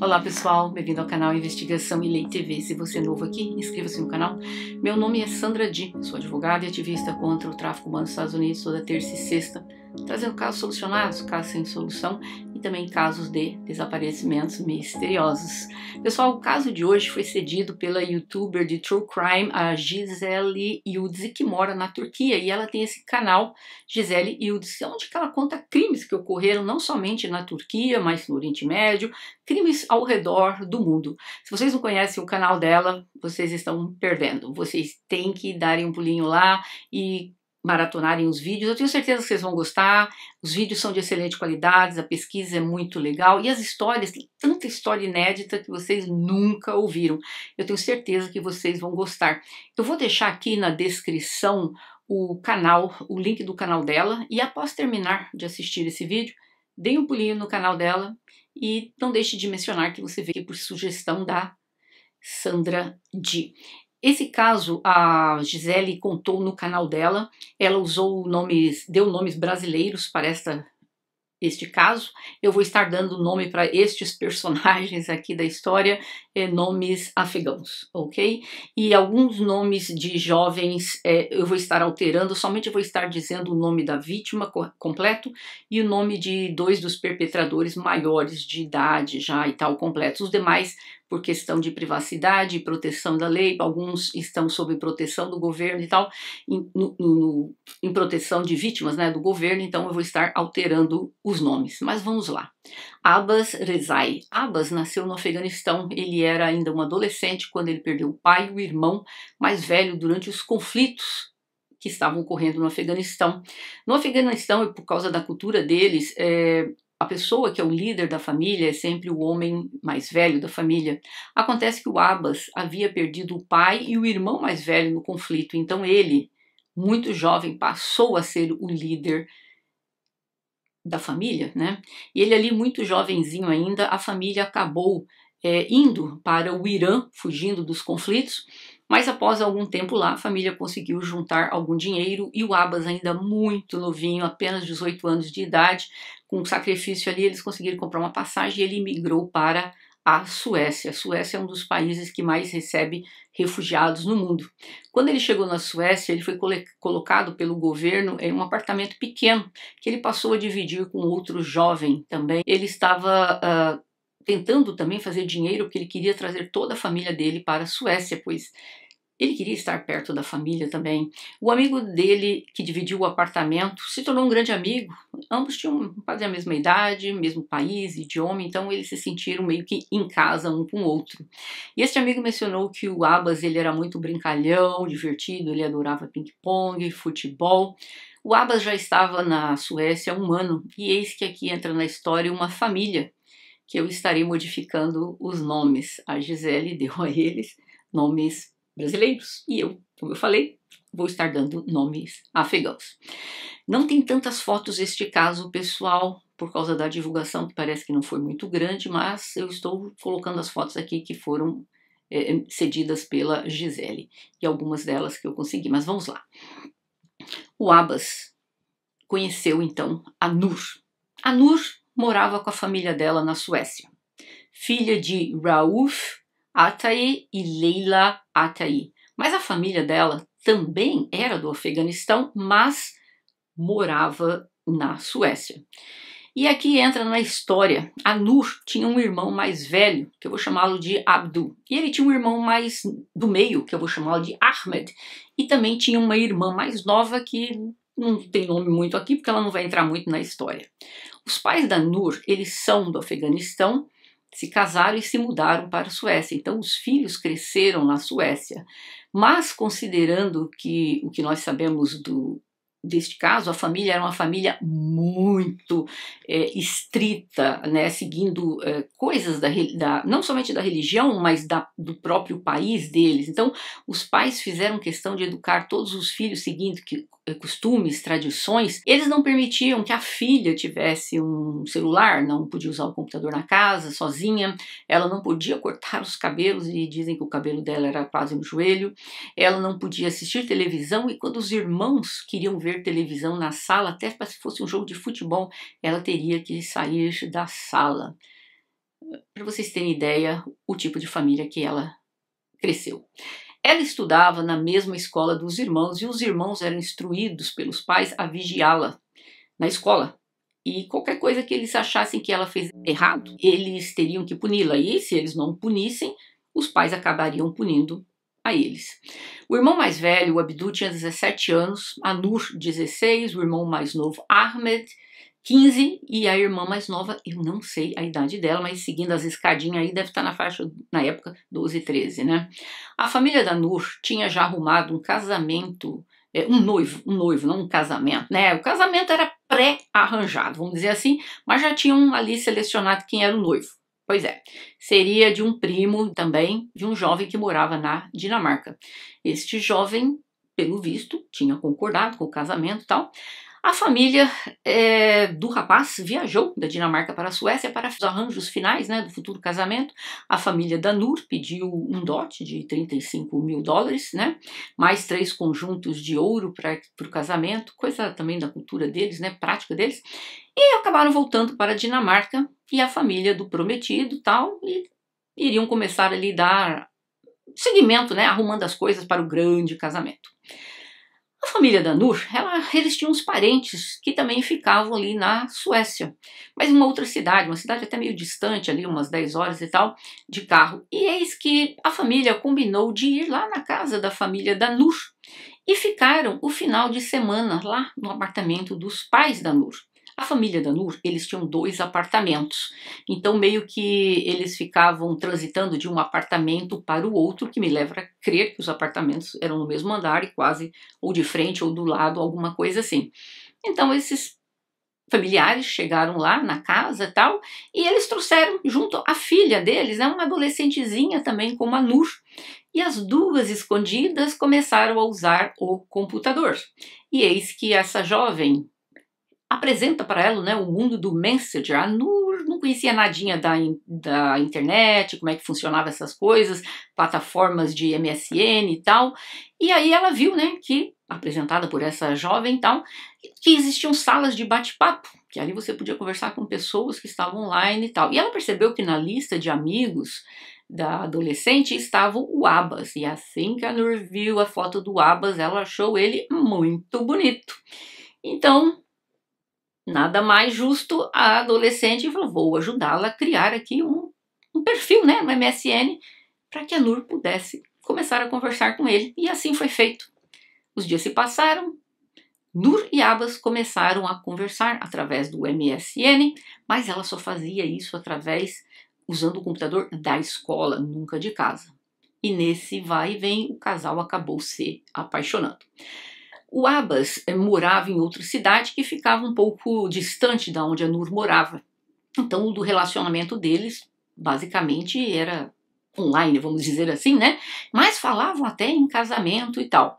Olá pessoal, bem-vindo ao canal Investigação e Lei TV. Se você é novo aqui, inscreva-se no canal. Meu nome é Sandra Di, sou advogada e ativista contra o tráfico humano nos Estados Unidos toda terça e sexta, trazendo casos solucionados, casos sem solução e também casos de desaparecimentos misteriosos. Pessoal, o caso de hoje foi cedido pela youtuber de True Crime, a Gisele Yıldız, que mora na Turquia, e ela tem esse canal Gisele Yıldız, onde ela conta crimes que ocorreram não somente na Turquia, mas no Oriente Médio, crimes ao redor do mundo. Se vocês não conhecem o canal dela, vocês estão perdendo. Vocês têm que darem um pulinho lá e maratonarem os vídeos. Eu tenho certeza que vocês vão gostar. Os vídeos são de excelente qualidade, a pesquisa é muito legal e as histórias, tem tanta história inédita que vocês nunca ouviram. Eu tenho certeza que vocês vão gostar. Eu vou deixar aqui na descrição o canal, o link do canal dela, e após terminar de assistir esse vídeo, dê um pulinho no canal dela e não deixe de mencionar que você veio por sugestão da Sandra Di. Esse caso a Gisele contou no canal dela, ela usou nomes, deu nomes brasileiros para este caso. Eu vou estar dando nome para estes personagens aqui da história, nomes afegãos, ok? E alguns nomes de jovens eu vou estar alterando, somente eu vou estar dizendo o nome da vítima completo e o nome de dois dos perpetradores maiores de idade já e tal completos. Os demais por questão de proteção da lei, alguns estão sob proteção do governo e tal, em proteção de vítimas, né, do governo, então eu vou estar alterando os nomes. Mas vamos lá. Abbas Rezai. Abbas nasceu no Afeganistão, ele era ainda um adolescente quando ele perdeu o pai e o irmão mais velho durante os conflitos que estavam ocorrendo no Afeganistão. No Afeganistão, e por causa da cultura deles, a pessoa que é o líder da família é sempre o homem mais velho da família. Acontece que o Abbas havia perdido o pai e o irmão mais velho no conflito, então ele, muito jovem, passou a ser o líder da família, né? E ele ali muito jovenzinho ainda, a família acabou indo para o Irã, fugindo dos conflitos, mas após algum tempo lá, a família conseguiu juntar algum dinheiro e o Abbas ainda muito novinho, apenas 18 anos de idade, com um sacrifício ali, eles conseguiram comprar uma passagem e ele migrou para a Suécia. A Suécia é um dos países que mais recebe refugiados no mundo. Quando ele chegou na Suécia, ele foi colocado pelo governo em um apartamento pequeno, que ele passou a dividir com outro jovem também. Ele estava tentando também fazer dinheiro, porque ele queria trazer toda a família dele para a Suécia, pois ele queria estar perto da família também. O amigo dele, que dividiu o apartamento, se tornou um grande amigo. Ambos tinham quase a mesma idade, mesmo país, idioma, então eles se sentiram meio que em casa um com o outro. E este amigo mencionou que o Abbas ele era muito brincalhão, divertido, ele adorava ping-pong, futebol. O Abbas já estava na Suécia há um ano, e eis que aqui entra na história uma família, que eu estarei modificando os nomes. A Gisele deu a eles nomes brasileiros e eu, como eu falei, vou estar dando nomes afegãos. Não tem tantas fotos este caso, pessoal, por causa da divulgação, que parece que não foi muito grande, mas eu estou colocando as fotos aqui que foram cedidas pela Gisele e algumas delas que eu consegui, mas vamos lá. O Abbas conheceu então a Nur. A Nur morava com a família dela na Suécia, filha de Rauf Atay e Leila Atay. Mas a família dela também era do Afeganistão, mas morava na Suécia. E aqui entra na história, a Nur tinha um irmão mais velho, que eu vou chamá-lo de Abdul, e ele tinha um irmão mais do meio, que eu vou chamá-lo de Ahmed, e também tinha uma irmã mais nova que não tem nome muito aqui, porque ela não vai entrar muito na história. Os pais da Nur, eles são do Afeganistão, se casaram e se mudaram para a Suécia. Então os filhos cresceram na Suécia. Mas considerando que o que nós sabemos deste caso, a família era uma família muito estrita, né, seguindo coisas não somente da religião, mas do próprio país deles. Então os pais fizeram questão de educar todos os filhos seguindo costumes, tradições. Eles não permitiam que a filha tivesse um celular, não podia usar o computador na casa, sozinha, ela não podia cortar os cabelos, e dizem que o cabelo dela era quase no joelho, ela não podia assistir televisão, e quando os irmãos queriam ver televisão na sala, até se fosse um jogo de futebol, ela teria que sair da sala. para vocês terem ideia o tipo de família que ela cresceu. Ela estudava na mesma escola dos irmãos e os irmãos eram instruídos pelos pais a vigiá-la na escola. E qualquer coisa que eles achassem que ela fez errado, eles teriam que puni-la. E se eles não punissem, os pais acabariam punindo a eles. O irmão mais velho, o Abdu, tinha 17 anos, a Nur, 16, o irmão mais novo, Ahmed, 15, e a irmã mais nova, eu não sei a idade dela, mas seguindo as escadinhas aí, deve estar na faixa, na época, 12, 13, né? A família da Nur tinha já arrumado um casamento, um noivo, não um casamento, né? O casamento era pré-arranjado, vamos dizer assim, mas já tinham ali selecionado quem era o noivo. Pois é, seria de um primo também, de um jovem que morava na Dinamarca. Este jovem, pelo visto, tinha concordado com o casamento e tal. A família do rapaz viajou da Dinamarca para a Suécia para os arranjos finais, né, do futuro casamento. A família da Nur pediu um dote de 35 mil dólares, né, mais 3 conjuntos de ouro para o casamento, coisa também da cultura deles, né, prática deles. E acabaram voltando para a Dinamarca e a família do prometido tal, e iriam começar ali a dar seguimento, né, arrumando as coisas para o grande casamento. A família da Nur, eles tinham uns parentes que também ficavam ali na Suécia, mas em uma outra cidade, uma cidade até meio distante, ali umas 10 horas e tal, de carro. E eis que a família combinou de ir lá na casa da família da Nur e ficaram o final de semana lá no apartamento dos pais da Nur. A família da Nur, eles tinham 2 apartamentos, então meio que eles ficavam transitando de um apartamento para o outro, que me leva a crer que os apartamentos eram no mesmo andar e quase ou de frente ou do lado, alguma coisa assim. Então esses familiares chegaram lá na casa e tal, e eles trouxeram junto a filha deles, uma adolescentezinha também como a Nur, e as duas escondidas começaram a usar o computador. E eis que essa jovem apresenta para ela, né, o mundo do Messenger. A Nur não conhecia nadinha da internet, como é que funcionava essas coisas, plataformas de MSN e tal. E aí ela viu, né, que, apresentada por essa jovem e tal, que existiam salas de bate-papo, que ali você podia conversar com pessoas que estavam online e tal. E ela percebeu que na lista de amigos da adolescente estava o Abbas. E assim que a Nur viu a foto do Abbas, ela achou ele muito bonito. Então, nada mais justo, a adolescente falou, vou ajudá-la a criar aqui um perfil, né, no MSN, para que a Nur pudesse começar a conversar com ele. E assim foi feito. Os dias se passaram, Nur e Abbas começaram a conversar através do MSN, mas ela só fazia isso usando o computador da escola, nunca de casa. E nesse vai e vem, o casal acabou se apaixonando. O Abbas morava em outra cidade que ficava um pouco distante da onde a Nur morava. Então, o relacionamento deles, basicamente, era online, vamos dizer assim, né? Mas falavam até em casamento e tal.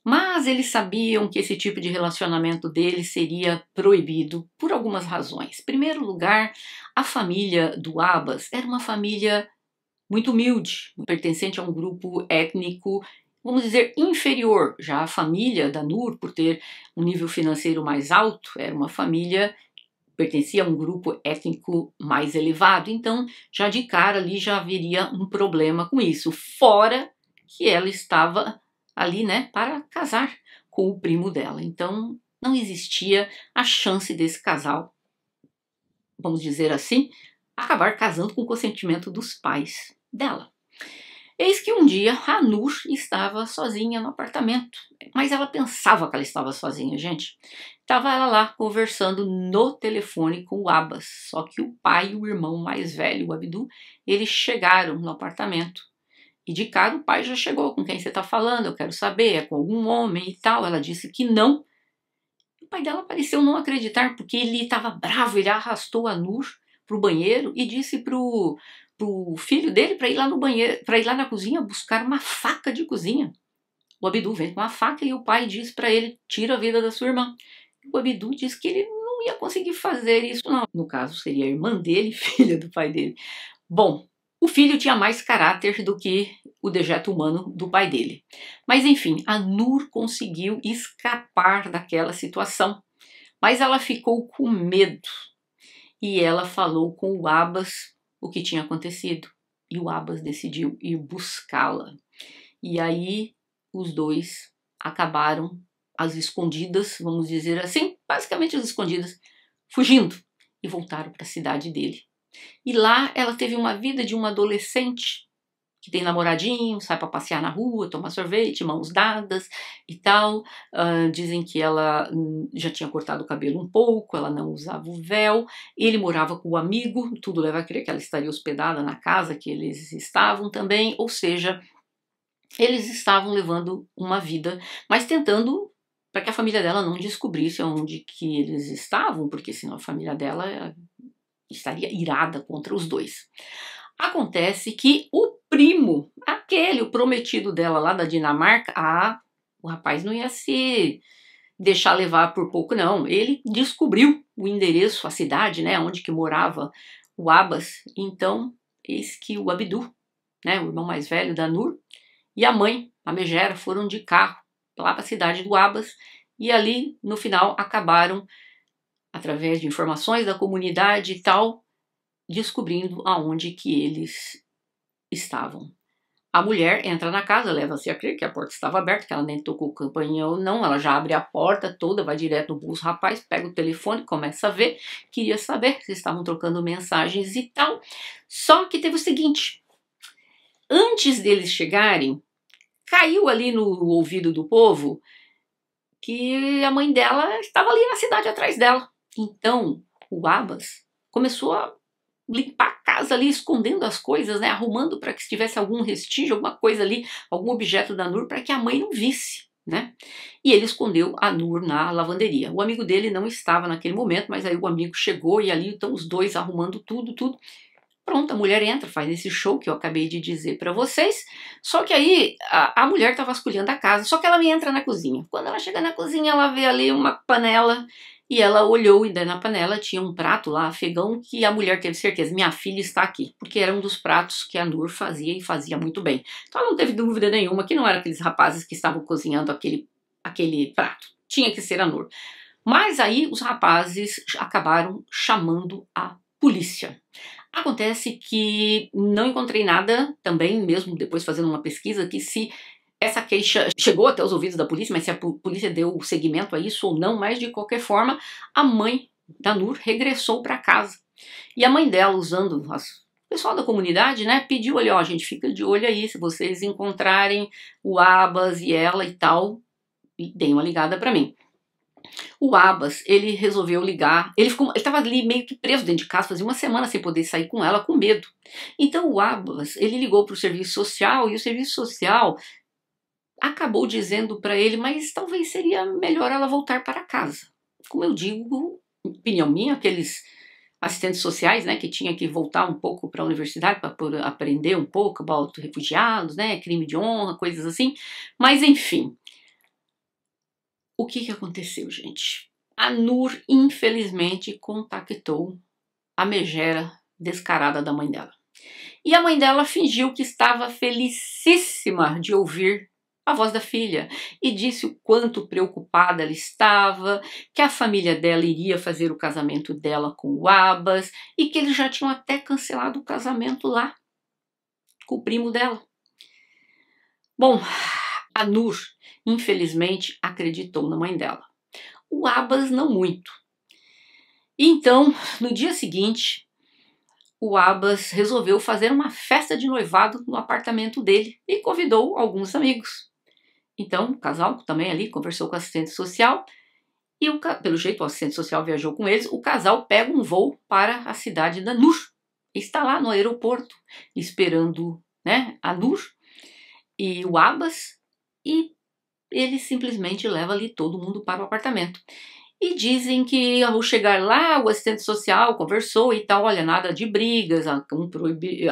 Mas eles sabiam que esse tipo de relacionamento deles seria proibido por algumas razões. Em primeiro lugar, a família do Abbas era uma família muito humilde, pertencente a um grupo étnico, vamos dizer, inferior. Já a família da Nur, por ter um nível financeiro mais alto, era uma família, pertencia a um grupo étnico mais elevado. Então, já de cara ali já haveria um problema com isso. Fora que ela estava ali, né, para casar com o primo dela. Então, não existia a chance desse casal, vamos dizer assim, acabar casando com o consentimento dos pais dela. Eis que um dia a Nur estava sozinha no apartamento, mas ela pensava que ela estava sozinha, gente. Estava ela lá conversando no telefone com o Abbas, só que o pai e o irmão mais velho, o Abdu, eles chegaram no apartamento. E de cara o pai já chegou, com quem você está falando, eu quero saber, é com algum homem e tal. Ela disse que não. O pai dela pareceu não acreditar, porque ele estava bravo, ele arrastou a Nur para o banheiro e disse pro filho dele para ir lá no banheiro, para ir lá na cozinha buscar uma faca de cozinha. O Abdu vem com a faca e o pai diz para ele, tira a vida da sua irmã. O Abdu diz que ele não ia conseguir fazer isso não. No caso seria a irmã dele, filha do pai dele. Bom, o filho tinha mais caráter do que o dejeto humano do pai dele. Mas enfim, a Nur conseguiu escapar daquela situação. Mas ela ficou com medo. E ela falou com o Abbas o que tinha acontecido. E o Abbas decidiu ir buscá-la. E aí os dois acabaram às escondidas, vamos dizer assim, basicamente às escondidas, fugindo e voltaram para a cidade dele. E lá ela teve uma vida de uma adolescente que tem namoradinho, sai para passear na rua, tomar sorvete, mãos dadas e tal. Dizem que ela já tinha cortado o cabelo um pouco, ela não usava o véu, ele morava com o amigo, tudo leva a crer que ela estaria hospedada na casa que eles estavam também, ou seja, eles estavam levando uma vida, mas tentando para que a família dela não descobrisse onde que eles estavam, porque senão a família dela estaria irada contra os dois. Acontece que o primo, o prometido dela lá da Dinamarca, o rapaz não ia se deixar levar por pouco não, ele descobriu o endereço, a cidade, né, onde que morava o Abbas, então eis que o Abdu, né, o irmão mais velho da Nur, e a mãe, a Megera, foram de carro lá para a cidade do Abbas e ali no final acabaram, através de informações da comunidade e tal, descobrindo aonde que eles estavam. A mulher entra na casa, leva-se a crer que a porta estava aberta, que ela nem tocou o campainha ou não, ela já abre a porta toda, vai direto no bolso, rapaz, pega o telefone, começa a ver, queria saber se estavam trocando mensagens e tal. Só que teve o seguinte, antes deles chegarem, caiu ali no ouvido do povo que a mãe dela estava ali na cidade atrás dela. Então, o Abbas começou a limpar a casa ali, escondendo as coisas, né, arrumando para que se tivesse algum restígio, alguma coisa ali, algum objeto da Nur, para que a mãe não visse, né? E ele escondeu a Nur na lavanderia. O amigo dele não estava naquele momento, mas aí o amigo chegou e ali estão os dois arrumando tudo. Pronto, a mulher entra, faz esse show que eu acabei de dizer para vocês, só que aí a mulher tá vasculhando a casa, só que ela entra na cozinha. Quando ela chega na cozinha, ela vê ali uma panela e ela olhou e daí na panela tinha um prato lá, afegão, que a mulher teve certeza, minha filha está aqui, porque era um dos pratos que a Nur fazia e fazia muito bem. Então ela não teve dúvida nenhuma que não eram aqueles rapazes que estavam cozinhando aquele prato, tinha que ser a Nur. Mas aí os rapazes acabaram chamando a polícia. Acontece que não encontrei nada também, mesmo depois fazendo uma pesquisa, que se essa queixa chegou até os ouvidos da polícia, mas se a polícia deu seguimento a isso ou não, mas de qualquer forma, a mãe da Nur regressou para casa. E a mãe dela, usando o pessoal da comunidade, né, pediu ali, ó, gente, fica de olho aí, se vocês encontrarem o Abbas e ela e tal, deem uma ligada para mim. O Abbas, ele resolveu ligar, ele estava ali meio que preso dentro de casa, fazia uma semana sem poder sair com ela, com medo. Então o Abbas, ele ligou para o serviço social e o serviço social acabou dizendo para ele, mas talvez seria melhor ela voltar para casa. Como eu digo, opinião minha, aqueles assistentes sociais, né, que tinha que voltar um pouco para a universidade para aprender um pouco about refugiados, né, crime de honra, coisas assim, mas enfim. O que aconteceu, gente? A Nur, infelizmente, contactou a megera descarada da mãe dela. E a mãe dela fingiu que estava felicíssima de ouvir a voz da filha e disse o quanto preocupada ela estava, que a família dela iria fazer o casamento dela com o Abbas e que eles já tinham até cancelado o casamento lá com o primo dela. Bom, a Nur, infelizmente, acreditou na mãe dela. O Abbas não muito. Então, no dia seguinte, o Abbas resolveu fazer uma festa de noivado no apartamento dele e convidou alguns amigos. Então, o casal também ali conversou com a assistente social e, pelo jeito, o assistente social viajou com eles. O casal pega um voo para a cidade da Nur. Está lá no aeroporto esperando, né, a Nur e o Abbas, e ele simplesmente leva ali todo mundo para o apartamento. E dizem que ao chegar lá, o assistente social conversou e tal, olha, nada de brigas, a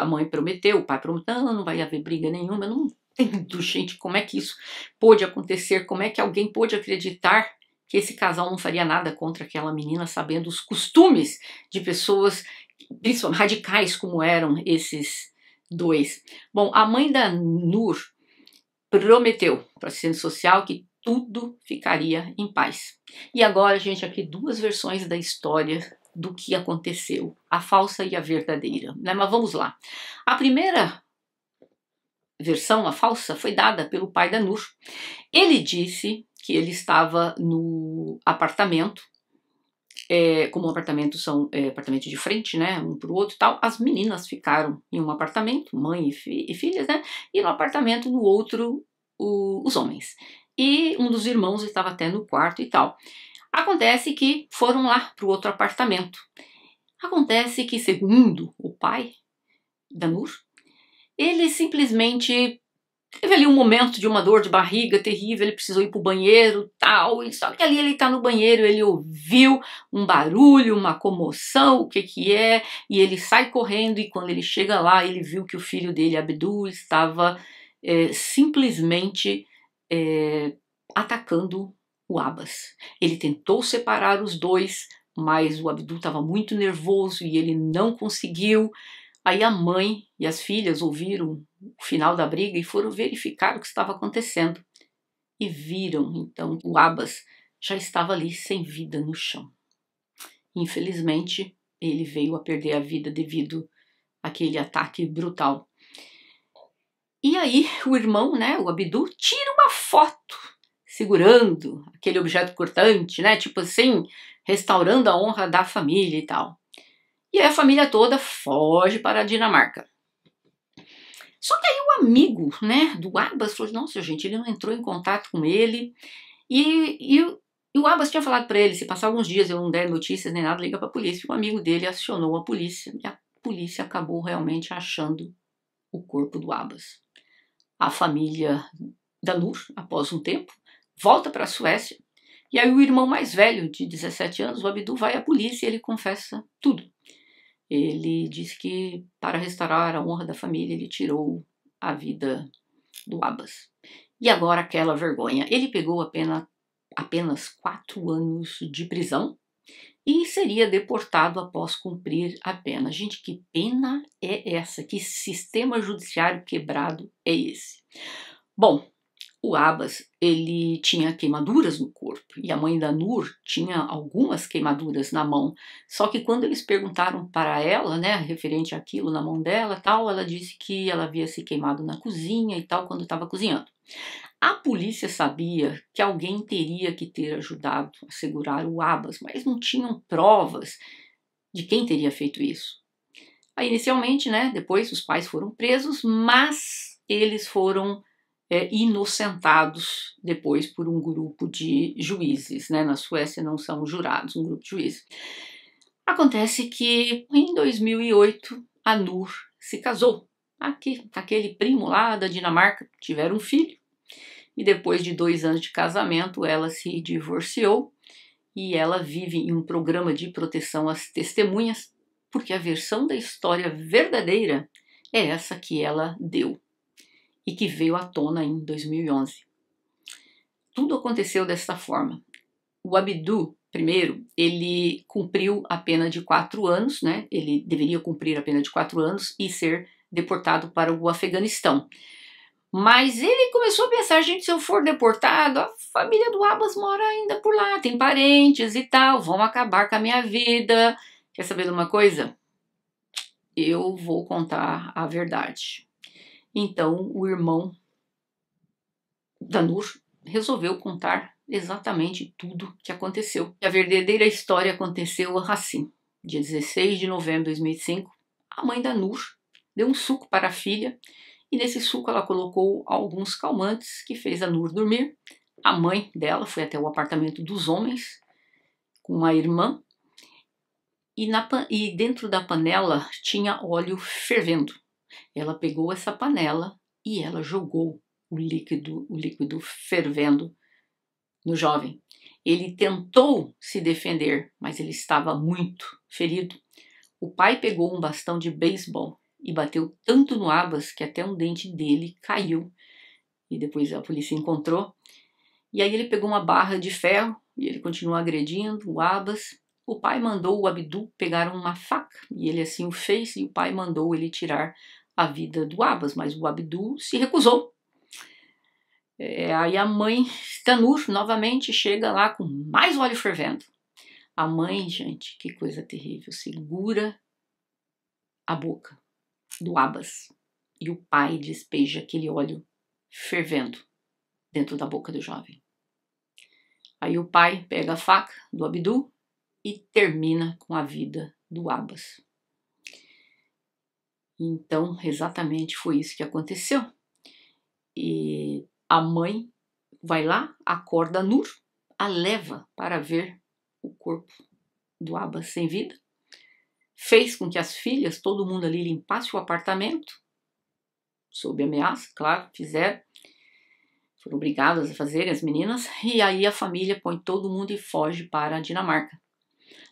mãe prometeu, o pai prometeu, não vai haver briga nenhuma. Eu não entendo, gente, como é que isso pôde acontecer, como é que alguém pôde acreditar que esse casal não faria nada contra aquela menina, sabendo os costumes de pessoas, principalmente radicais como eram esses dois. Bom, a mãe da Nur prometeu para o assistente social que tudo ficaria em paz. E agora, gente, aqui duas versões da história do que aconteceu, a falsa e a verdadeira, né? Mas vamos lá. A primeira versão, a falsa, foi dada pelo pai da Nur. Ele disse que ele estava no apartamento, como apartamentos são apartamentos de frente, né, um para o outro e tal, as meninas ficaram em um apartamento, mãe e filhas, né, e no apartamento no outro os homens. E um dos irmãos estava até no quarto e tal. Acontece que foram lá para o outro apartamento. Acontece que, segundo o pai da Nur, ele simplesmente teve ali um momento de uma dor de barriga terrível, ele precisou ir para o banheiro, tal, e só que ali ele está no banheiro, ele ouviu um barulho, uma comoção, o que que é, e ele sai correndo, e quando ele chega lá, ele viu que o filho dele, Abdul, estava simplesmente atacando o Abbas. Ele tentou separar os dois, mas o Abdul estava muito nervoso e ele não conseguiu. Aí a mãe e as filhas ouviram o final da briga e foram verificar o que estava acontecendo. E viram, então, o Abbas já estava ali sem vida no chão. Infelizmente, ele veio a perder a vida devido àquele ataque brutal. E aí o irmão, né, o Abdul, tira uma foto segurando aquele objeto cortante, né, tipo assim, restaurando a honra da família e tal. E aí a família toda foge para a Dinamarca. Só que aí o amigo, né, do Abbas falou, nossa gente, ele não entrou em contato com ele. E o Abbas tinha falado para ele, se passar alguns dias eu não der notícias nem nada, liga para a polícia. O amigo dele acionou a polícia e a polícia acabou realmente achando o corpo do Abbas. A família da Nur, após um tempo, volta para a Suécia. E aí o irmão mais velho, de 17 anos, o Abdul, vai à polícia e ele confessa tudo. Ele disse que, para restaurar a honra da família, ele tirou a vida do Abbas. E agora aquela vergonha. Ele pegou apenas 4 anos de prisão e seria deportado após cumprir a pena. Gente, que pena é essa? Que sistema judiciário quebrado é esse? Bom, o Abbas, ele tinha queimaduras no corpo e a mãe da Nur tinha algumas queimaduras na mão. Só que quando eles perguntaram para ela, né, referente àquilo na mão dela, tal, ela disse que ela havia se queimado na cozinha e tal quando estava cozinhando. A polícia sabia que alguém teria que ter ajudado a segurar o Abbas, mas não tinham provas de quem teria feito isso. Aí, inicialmente, né, depois os pais foram presos, mas eles foram inocentados depois por um grupo de juízes, né? Na Suécia não são jurados, um grupo de juízes. Acontece que em 2008 a Nur se casou. Aquele primo lá da Dinamarca, tiveram um filho. E depois de 2 anos de casamento ela se divorciou e ela vive em um programa de proteção às testemunhas, porque a versão da história verdadeira é essa que ela deu e que veio à tona em 2011. Tudo aconteceu desta forma. O Abdul, primeiro, ele cumpriu a pena de 4 anos, né? Ele deveria cumprir a pena de 4 anos e ser deportado para o Afeganistão. Mas ele começou a pensar, gente, se eu for deportado, a família do Abbas mora ainda por lá, tem parentes e tal, vão acabar com a minha vida. Quer saber de uma coisa? Eu vou contar a verdade. Então, o irmão da Nur resolveu contar exatamente tudo que aconteceu. A verdadeira história aconteceu assim. Dia 16 de novembro de 2005, a mãe da Nur deu um suco para a filha e nesse suco ela colocou alguns calmantes que fez a Nur dormir. A mãe dela foi até o apartamento dos homens com a irmã e dentro da panela tinha óleo fervendo. Ela pegou essa panela e ela jogou o líquido fervendo no jovem. Ele tentou se defender, mas ele estava muito ferido. O pai pegou um bastão de beisebol e bateu tanto no Abbas que até um dente dele caiu. E depois a polícia encontrou. E aí ele pegou uma barra de ferro e ele continuou agredindo o Abbas. O pai mandou o Abdul pegar uma faca e ele assim o fez e o pai mandou ele tirar a vida do Abbas, mas o Abdul se recusou. Aí a mãe da Nur novamente chega lá com mais óleo fervendo. A mãe, gente, que coisa terrível, segura a boca do Abbas e o pai despeja aquele óleo fervendo dentro da boca do jovem. Aí o pai pega a faca do Abdul e termina com a vida do Abbas. Então, exatamente foi isso que aconteceu. E a mãe vai lá, acorda Nur, a leva para ver o corpo do Abbas sem vida. Fez com que as filhas, todo mundo ali, limpasse o apartamento, sob ameaça, claro, fizeram. Foram obrigadas a fazerem as meninas, e aí a família põe todo mundo e foge para a Dinamarca.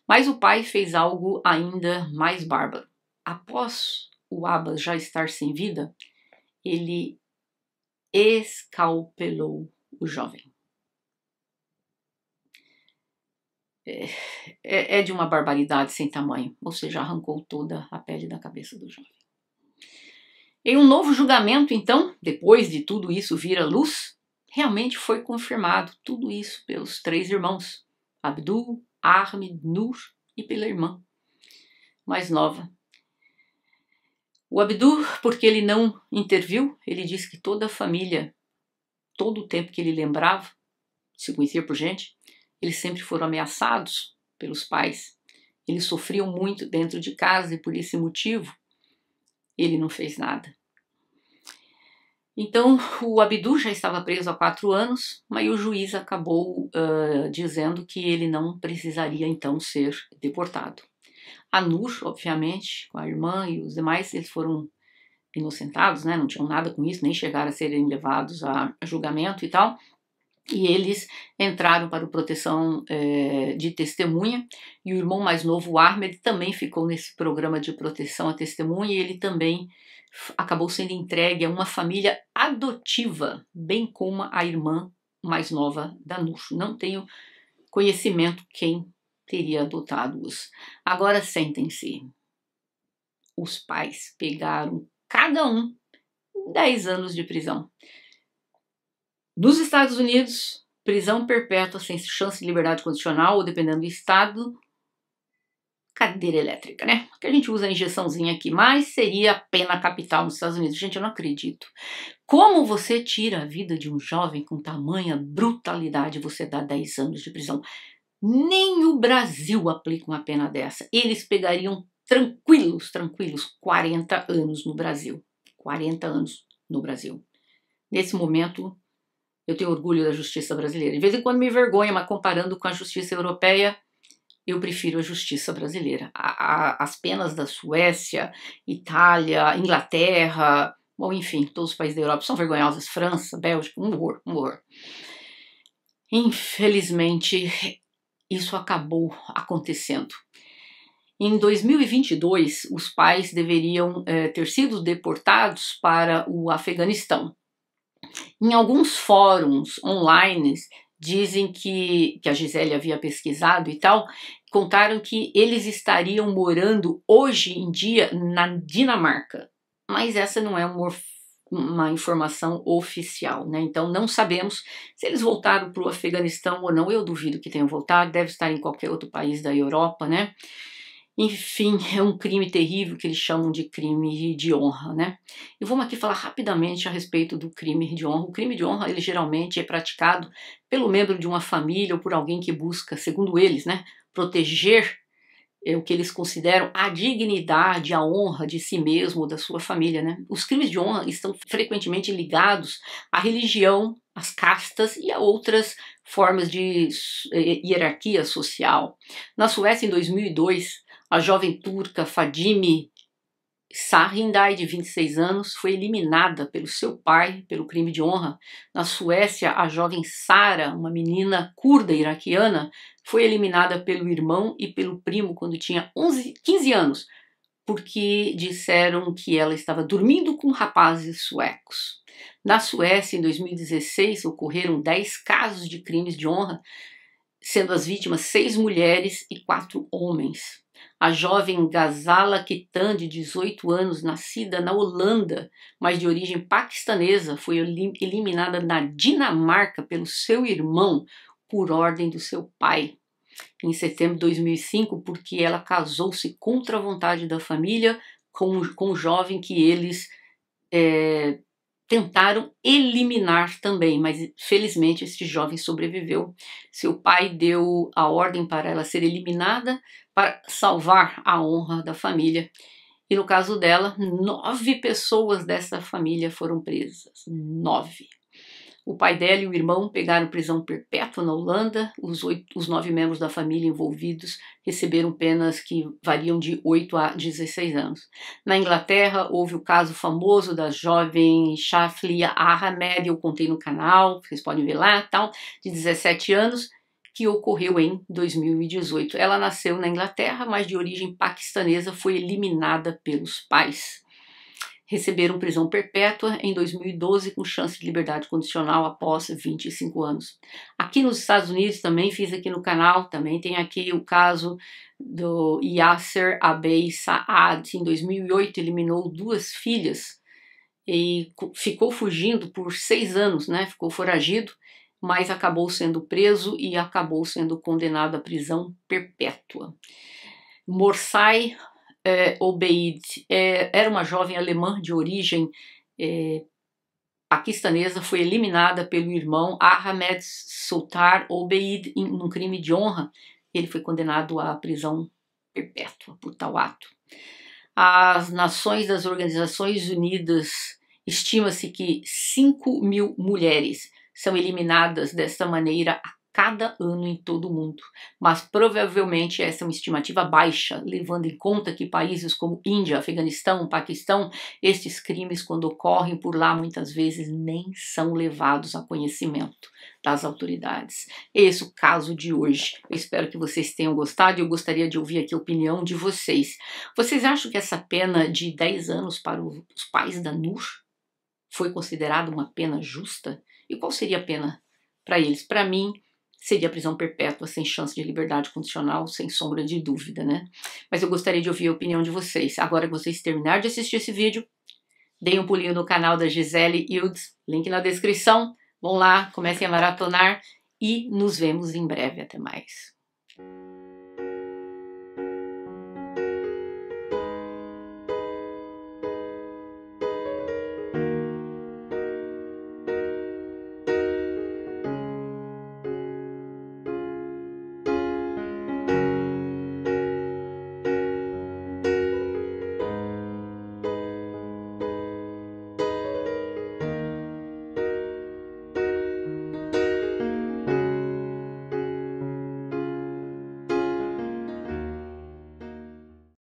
Mas o pai fez algo ainda mais bárbaro. Após o Abbas já estar sem vida, ele escalpelou o jovem. É de uma barbaridade sem tamanho, ou seja, arrancou toda a pele da cabeça do jovem. Em um novo julgamento, então, depois de tudo isso vir à luz, realmente foi confirmado tudo isso pelos 3 irmãos, Abdul, Ahmed, Nur e pela irmã mais nova. O Abdul, porque ele não interviu, ele disse que toda a família, todo o tempo que ele lembrava, se conhecia por gente, eles sempre foram ameaçados pelos pais. Eles sofriam muito dentro de casa e por esse motivo ele não fez nada. Então o Abdul já estava preso há 4 anos, mas o juiz acabou dizendo que ele não precisaria então ser deportado. A Nur, obviamente, com a irmã e os demais, eles foram inocentados, né? Não tinham nada com isso, nem chegaram a serem levados a julgamento e tal. E eles entraram para o proteção de testemunha, e o irmão mais novo, o Ahmed, também ficou nesse programa de proteção à testemunha, e ele também acabou sendo entregue a uma família adotiva, bem como a irmã mais nova da Nur. Não tenho conhecimento quem teria adotado-os. Agora sentem-se. Os pais pegaram cada um 10 anos de prisão. Nos Estados Unidos, prisão perpétua sem chance de liberdade condicional, ou dependendo do estado, cadeira elétrica, né? Que a gente usa a injeçãozinha aqui, mas seria a pena capital nos Estados Unidos. Gente, eu não acredito. Como você tira a vida de um jovem com tamanha brutalidade, você dá 10 anos de prisão? Nem o Brasil aplica uma pena dessa. Eles pegariam tranquilos 40 anos no Brasil. 40 anos no Brasil. Nesse momento, eu tenho orgulho da justiça brasileira. De vez em quando me envergonha, mas comparando com a justiça europeia, eu prefiro a justiça brasileira. As penas da Suécia, Itália, Inglaterra, bom, enfim, todos os países da Europa são vergonhosas. França, Bélgica, um horror, um horror. Infelizmente, isso acabou acontecendo. Em 2022, os pais deveriam ter sido deportados para o Afeganistão. Em alguns fóruns online, dizem que a Gisele havia pesquisado e tal, contaram que eles estariam morando hoje em dia na Dinamarca. Mas essa não é uma informação oficial, né? Então não sabemos se eles voltaram para o Afeganistão ou não. Eu duvido que tenham voltado, deve estar em qualquer outro país da Europa, né? Enfim, é um crime terrível que eles chamam de crime de honra, né? E vamos aqui falar rapidamente a respeito do crime de honra. O crime de honra, ele geralmente é praticado pelo membro de uma família ou por alguém que busca, segundo eles, né, proteger o que eles consideram a dignidade, a honra de si mesmo ou da sua família, né? Os crimes de honra estão frequentemente ligados à religião, às castas e a outras formas de hierarquia social. Na Suécia, em 2002, a jovem turca Fadime Sahindai, de 26 anos, foi eliminada pelo seu pai pelo crime de honra. Na Suécia, a jovem Sara, uma menina curda iraquiana, foi eliminada pelo irmão e pelo primo quando tinha 15 anos, porque disseram que ela estava dormindo com rapazes suecos. Na Suécia, em 2016, ocorreram 10 casos de crimes de honra, sendo as vítimas 6 mulheres e 4 homens. A jovem Ghazala Ketan, de 18 anos, nascida na Holanda, mas de origem paquistanesa, foi eliminada na Dinamarca pelo seu irmão por ordem do seu pai. em setembro de 2005, porque ela casou-se contra a vontade da família com um jovem que eles tentaram eliminar também, mas felizmente esse jovem sobreviveu. Seu pai deu a ordem para ela ser eliminada para salvar a honra da família. E no caso dela, 9 pessoas dessa família foram presas. 9. O pai dela e o irmão pegaram prisão perpétua na Holanda. Os 9 membros da família envolvidos receberam penas que variam de 8 a 16 anos. Na Inglaterra, houve o caso famoso da jovem Shafia Ahmed, eu contei no canal, vocês podem ver lá, tal, de 17 anos, que ocorreu em 2018. Ela nasceu na Inglaterra, mas de origem paquistanesa, foi eliminada pelos pais. Receberam prisão perpétua em 2012 com chance de liberdade condicional após 25 anos. Aqui nos Estados Unidos também fiz aqui no canal, também tem aqui o caso do Yasser Abey Saad. Em 2008 eliminou 2 filhas e ficou fugindo por 6 anos, né? Ficou foragido, mas acabou sendo preso e acabou sendo condenado à prisão perpétua. Morsay Obeid era uma jovem alemã de origem paquistanesa, foi eliminada pelo irmão Ahmed Sultan Obeid num crime de honra. Ele foi condenado à prisão perpétua por tal ato. As Nações das Organizações Unidas estima-se que 5.000 mulheres são eliminadas desta maneira a cada ano em todo o mundo, mas provavelmente essa é uma estimativa baixa, levando em conta que países como Índia, Afeganistão, Paquistão, estes crimes, quando ocorrem por lá, muitas vezes nem são levados a conhecimento das autoridades. Esse é o caso de hoje. Eu espero que vocês tenham gostado e eu gostaria de ouvir aqui a opinião de vocês. Vocês acham que essa pena de 10 anos para os pais da Noor foi considerada uma pena justa? E qual seria a pena para eles? Para mim, seria prisão perpétua, sem chance de liberdade condicional, sem sombra de dúvida, né? Mas eu gostaria de ouvir a opinião de vocês. Agora que vocês terminarem de assistir esse vídeo, deem um pulinho no canal da Gisele Ildes, link na descrição. Vão lá, comecem a maratonar e nos vemos em breve. Até mais.